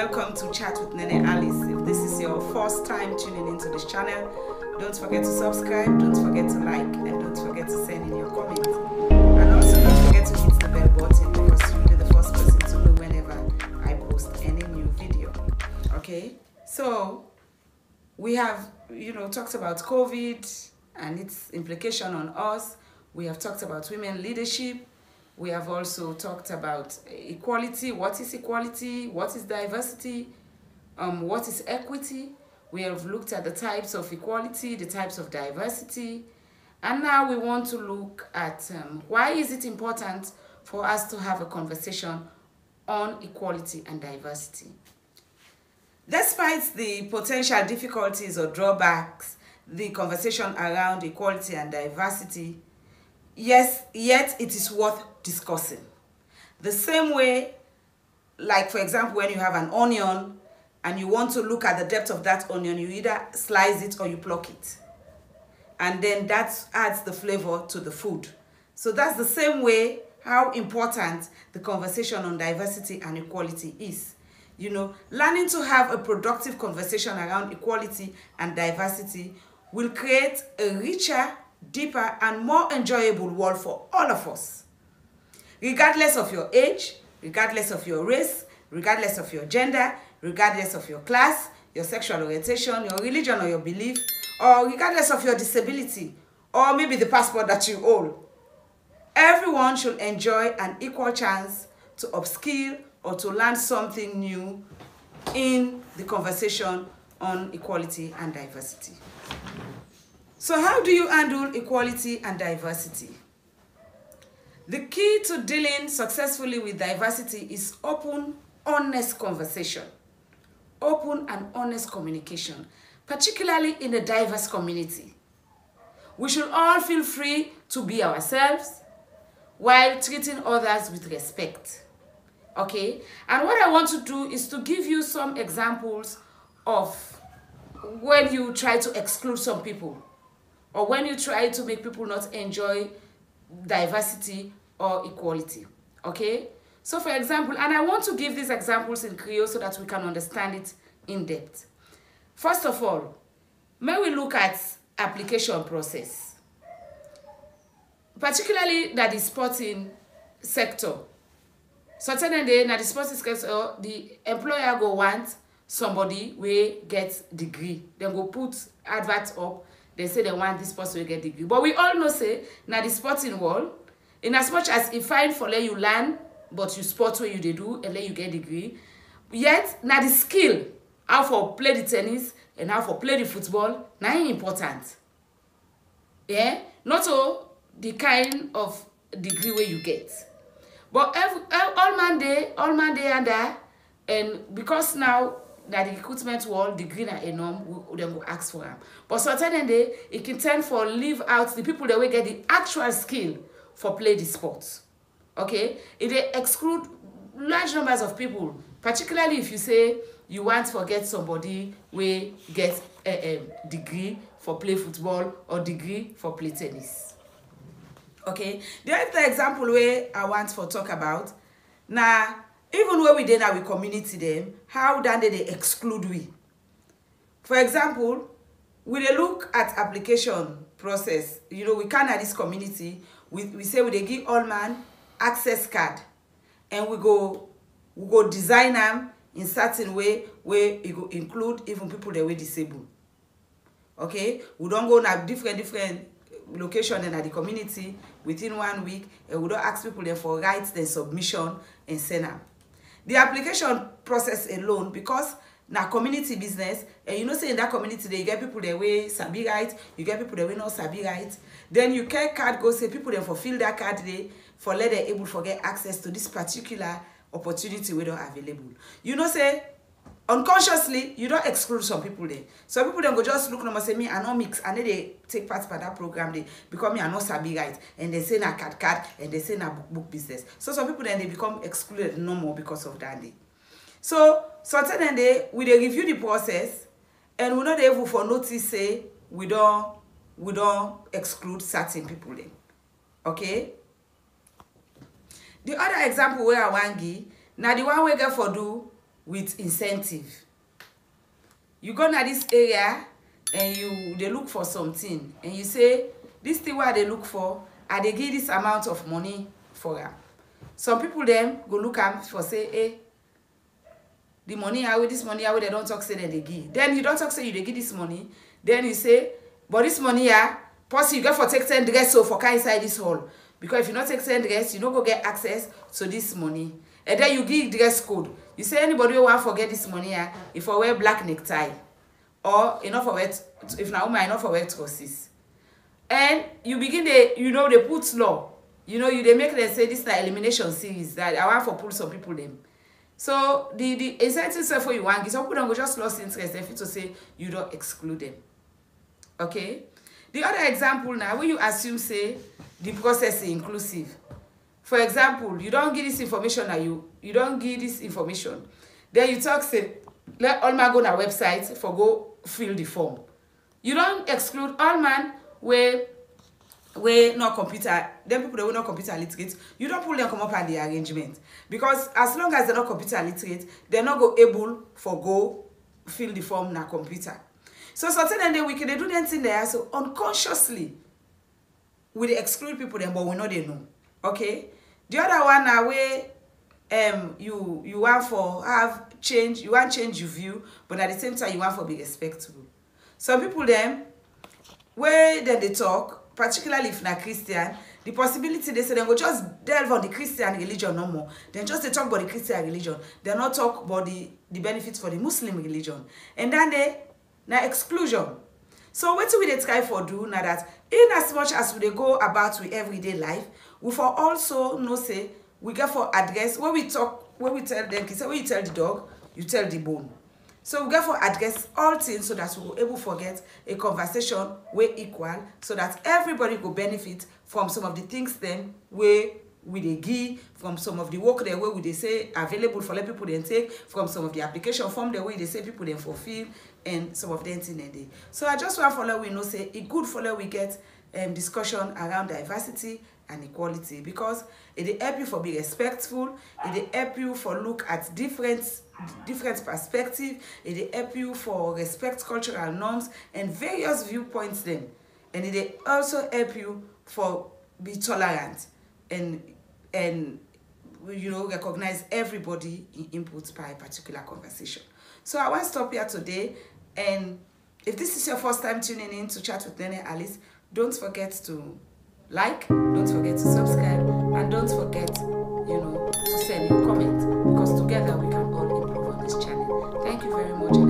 welcome to Chat with Nene Alice. If this is your first time tuning into this channel, don't forget to subscribe, don't forget to like, and don't forget to send in your comments. And also don't forget to hit the bell button because you'll be the first person to know whenever I post any new video. Okay, so we have, talked about COVID and its implication on us. We have talked about women leadership. We have also talked about equality. What is equality? What is diversity? What is equity? We have looked at the types of equality, the types of diversity. And now we want to look at why is it important for us to have a conversation on equality and diversity. Despite the potential difficulties or drawbacks, the conversation around equality and diversity, yet it is worth discussing. The same way, like for example, when you have an onion and you want to look at the depth of that onion, you either slice it or you pluck it. And then that adds the flavor to the food. So that's the same way how important the conversation on diversity and equality is. Learning to have a productive conversation around equality and diversity will create a richer, deeper, and more enjoyable world for all of us. Regardless of your age, regardless of your race, regardless of your gender, regardless of your class, your sexual orientation, your religion or your belief, or regardless of your disability, or maybe the passport that you hold, everyone should enjoy an equal chance to upskill or to learn something new in the conversation on equality and diversity. So how do you handle equality and diversity? The key to dealing successfully with diversity is open, honest conversation, open and honest communication, particularly in a diverse community. We should all feel free to be ourselves while treating others with respect. Okay? And what I want to do is to give you some examples of when you try to exclude some people, or when you try to make people not enjoy diversity or equality. Okay? So for example, and I want to give these examples in Creole so that we can understand it in depth. First of all, may we look at application process, particularly that the sporting sector. Certainly, na the sporting sector, the employer go want somebody wey get degree. Then go put adverts up. They say they want this person to get degree. But we all know say, na the sporting world, in as much as it fine for let you learn, but you sport where you they do and let you get degree, yet na the skill, how for play the tennis and how for play the football, na important. Yeah? Not all the kind of degree where you get. But all man day and that, and because now that the recruitment world, degree na enorm, we then go ask for them. But certainly it can tend for leave out the people that will get the actual skill for play the sports. Okay? It exclude large numbers of people, particularly if you say you want to get somebody who get a degree for play football or degree for play tennis. Okay? The other example where I want to talk about, now, even when we did our community them, how then they exclude we. For example, we dey look at application process. We can at this community, we say we dey give all man access card, and we go design them in certain way where it go include even people that were disabled. Okay, we don't go na different location in the community within 1 week, and we don't ask people there for write their submission and send them. The application process alone, because na community business, and say in that community you get people that way sabi right, you get people that way not sabi right, then you get card go say people then fulfill that card there for let them able to get access to this particular opportunity we don't available. Say unconsciously you don't exclude some people there. Some people then go just look and say me I not mix and then they take part by that program they become me I not sabi right, and they say na card and they say na book business. So some people then they become excluded no more because of that day. So certainly we dey review the process and we not able for notice say we don't exclude certain people then. Okay? The other example where I want give, now the one we get for do with incentive. You go na this area and they look for something and you say this thing where they look for, and they give this amount of money for them. Some people them go look at for say, hey, the money how this money how they don't talk say that they give. Then you don't talk say you they give this money. Then you say, but this money here, plus you get for take 10 dress so for car inside this hall. Because if you not take 10 dress, you don't go get access to this money. And then you give dress code. You say anybody who want forget this money here, if I wear black necktie, or enough for wear, if now enough for wear trousers. And you begin they put law. They make them say this is the elimination series that I want for pull some people them. So the incentive for you want, some people don't go just lost interest if you to say you don't exclude them. Okay? The other example now, when you assume say the process is inclusive. For example, you don't give this information now, you don't give this information. Then you talk say, let all man go on our website for go fill the form. You don't exclude all man where not computer, them people that were not computer literate, you don't pull them come up on the arrangement. Because as long as they're not computer literate, they're not go able for go fill the form na computer. So certain day we can do that thing there, so unconsciously we exclude people then, but we know they know. Okay? The other one now where you want for have change, you want change your view, but at the same time you want for be respectable. Some people them where then they talk, particularly if na Christian, the possibility they say they go just delve on the Christian religion no more. Then just they talk about the Christian religion. They not talk about the benefits for the Muslim religion. And then they na exclusion. So what do we try for do now that in as much as we go about with everyday life, we for also know say we get for address when we talk, when we tell them, when you tell the dog, you tell the bone. So we get for address all things so that we will able to get a conversation way equal so that everybody will benefit from some of the things then where we they give, from some of the work there where we they say available for let people then take, from some of the application form the way they say people then fulfill, and some of them thing they. So I just want to follow we know say it good follow we get discussion around diversity and equality, because it help you for be respectful, it help you for look at different perspective, it help you for respect cultural norms and various viewpoints then, and it also help you for be tolerant and recognize everybody inputs by a particular conversation. So I want to stop here today, and if this is your first time tuning in to Chat with Nene Alice, don't forget to like, don't forget to subscribe, and don't forget, to send your comment, because together we can all improve on this channel. Thank you very much.